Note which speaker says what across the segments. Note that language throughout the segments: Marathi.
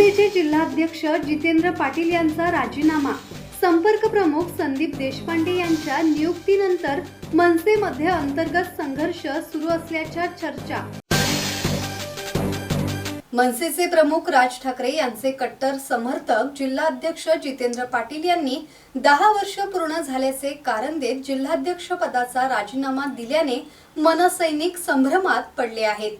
Speaker 1: मनसेचे जिल्हाध्यक्ष जितेंद्र पाटील यांचा राजीनामा, संपर्क प्रमुख संदीप देशपांडे यांच्या नियुक्तीनंतर मनसेमध्ये अंतर्गत संघर्ष सुरू असल्याच्या चर्चा। मनसेचे प्रमुख राज ठाकरे यांचे कट्टर समर्थक जिल्हाध्यक्ष जितेंद्र पाटील यांनी 10 वर्ष पूर्ण झाल्याचे कारण देत जिल्हाध्यक्ष पदाचा राजीनामा दिल्याने मनसैनिक संभ्रमात पडले आहेत।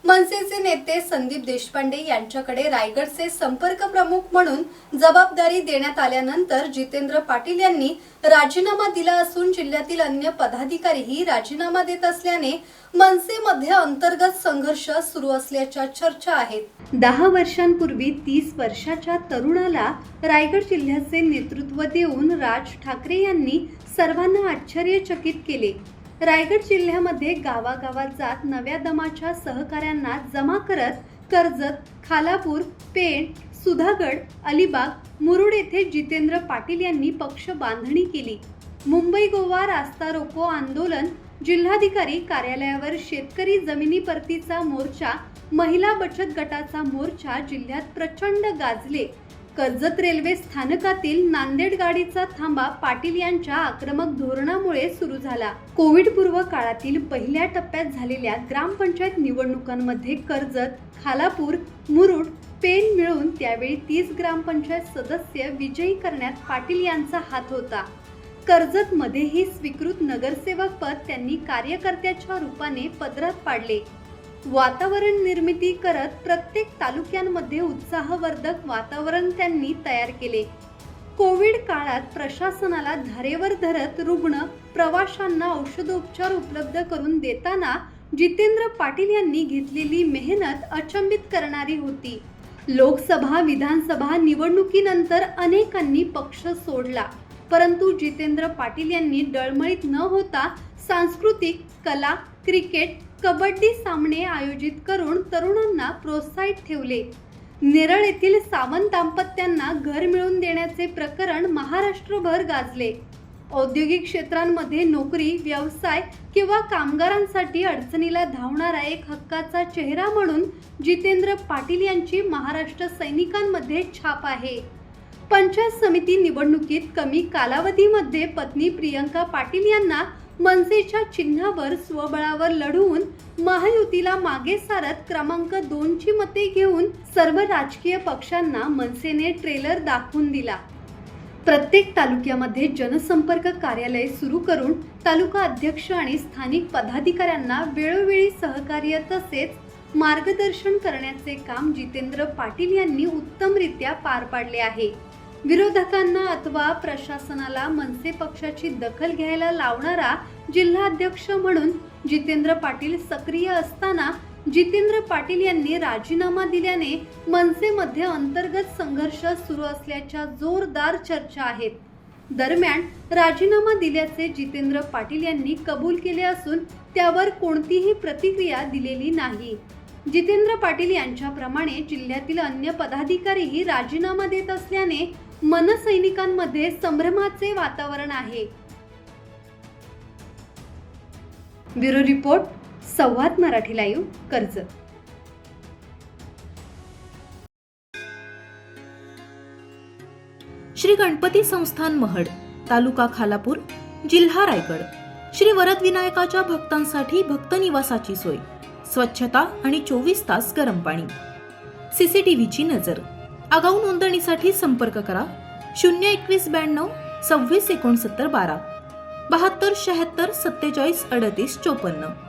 Speaker 1: मनसेचे नेते संदीप देशपांडे यांच्याकडे रायगडचे संपर्क प्रमुख म्हणून जबाबदारी देण्यात आल्यानंतर जितेंद्र पाटील यांनी राजीनामा दिला असून जिल्ह्यातील अन्य पदाधिकारीही राजीनामा देत असल्याने मनसेमध्ये अंतर्गत संघर्ष सुरू असल्याच्या चर्चा आहेत। 10 वर्षांपूर्वी 30 वर्षाच्या तरुणाला रायगड जिल्ह्याचे नेतृत्व देऊन राज ठाकरे यांनी सर्वांना आश्चर्यचकित केले। रायगड जिल्ह्यामध्ये गावागावात जात नव्या दमाच्या सहकाऱ्यांना जमा करत कर्जत, खालापूर, पेण, सुधागड, अलिबाग, मुरुड येथे जितेंद्र पाटील यांनी पक्ष बांधणी केली। मुंबई गोवा रास्ता रोको आंदोलन, जिल्हाधिकारी कार्यालयावर शेतकरी जमिनी परतीचा मोर्चा, महिला बचत गटाचा मोर्चा जिल्ह्यात प्रचंड गाजले। कर्जत रेल्वे स्थानकातील नांदेड गाडीचा थांबा पाटील यांच्या आक्रमक धोरणामुळे सुरू झाला। कोविड पूर्व काळातील पहिल्या टप्प्यात झालेल्या ग्रामपंचायत निवडणुकांमध्ये कर्जत, खालापूर, मुरुड, पेण मिळून त्यावेळी 30 ग्रामपंचायत सदस्य विजयी करण्यात पाटील यांचा हात होता। कर्जत मध्येही स्वीकृत नगरसेवक पद त्यांनी कार्यकर्त्याच्या रूपाने पदरात पाडले। वातावरण निर्मिती करत प्रत्येक तालुक्यांमध्ये उत्साहवर्धक वातावरण त्यांनी तयार केले। कोविड काळात प्रशासनाला धारेवर धरत रुग्ण प्रवाशांना औषधोपचार उपलब्ध करून देताना जितेंद्र पाटील यांनी घेतलेली मेहनत अचंबित करणारी होती। लोकसभा विधानसभा निवडणुकीनंतर अनेकांनी पक्ष सोडला, परंतु जितेंद्र पाटील यांनी डळमळीत न होता सांस्कृतिक, कला, क्रिकेट, कबड्डी सामने आयोजित करून तरुणांना प्रोत्साहित ठेवले। नेरळ येथील सावंत दाम्पत्यांना घर मिळवून देण्याचे प्रकरण महाराष्ट्रभर गाजले। औद्योगिक क्षेत्रांमध्ये नोकरी, व्यवसाय किंवा कामगारांसाठी अडचणीला धावणारा एक हक्काचा चेहरा म्हणून जितेंद्र पाटील यांची महाराष्ट्र सैनिकांमध्ये छाप आहे। पंचायत समिती निवडणुकीत कमी कालावधीमध्ये पत्नी प्रियंका पाटील यांना मनसेच्या चिन्हावर स्वबळावर लढवून महायुतीला मागे सारत क्रमांक 2 ची मते घेऊन सर्व राजकीय पक्षांना मनसेने ट्रेलर दाखवून दिला। प्रत्येक तालुक्यामध्ये जनसंपर्क कार्यालय सुरू करून तालुका अध्यक्ष आणि स्थानिक पदाधिकाऱ्यांना वेळोवेळी सहकार्य तसेच मार्गदर्शन करण्याचे काम जितेंद्र पाटील यांनी उत्तमरित्या पार पाडले आहे। विरोधकांना अथवा प्रशासनाला मनसे पक्षाची दखल घ्यायला लावणारा जिल्हाध्यक्ष म्हणून जितेंद्र पाटील सक्रिय असताना जितेंद्र पाटील यांनी राजीनामा दिल्याने मनसेमध्ये अंतर्गत संघर्ष सुरू असल्याच्या जोरदार चर्चा आहेत। दरम्यान राजीनामा दिल्याचे जितेंद्र पाटील यांनी कबूल केले असून त्यावर कोणतीही प्रतिक्रिया दिलेली नाही। जितेंद्र पाटील यांच्याप्रमाणे जिल्ह्यातील अन्य पदाधिकारीही राजीनामा देत असल्याने मनसैनिकांमध्ये संभ्रमाचे वातावरण आहे। ब्युरो रिपोर्ट, संवाद मराठी लाईव्ह, कर्जत।
Speaker 2: श्री गणपती संस्थान महड, तालुका खालापूर, जिल्हा रायगड। श्री वरद विनायकाच्या भक्तांसाठी भक्त निवासाची सोय, स्वच्छता आणि 24 तास गरम पाणी, सीसीटीव्हीची नजर। आगाऊ नोंदणीसाठी संपर्क करा 021 92 26 69 12 72 76 47 38 54।